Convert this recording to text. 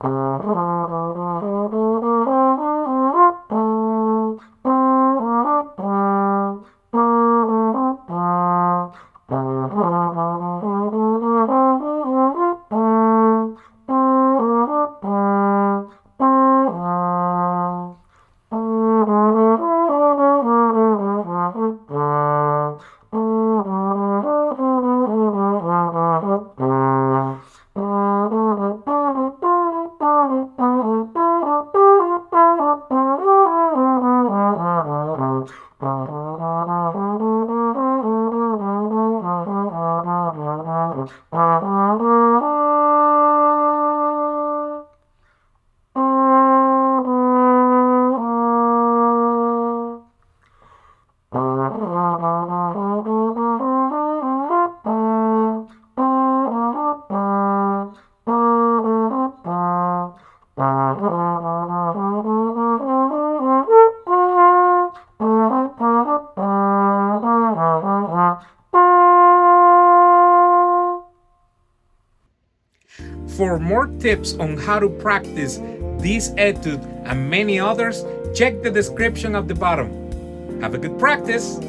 For more tips on how to practice this etude and many others, check the description at the bottom. Have a good practice!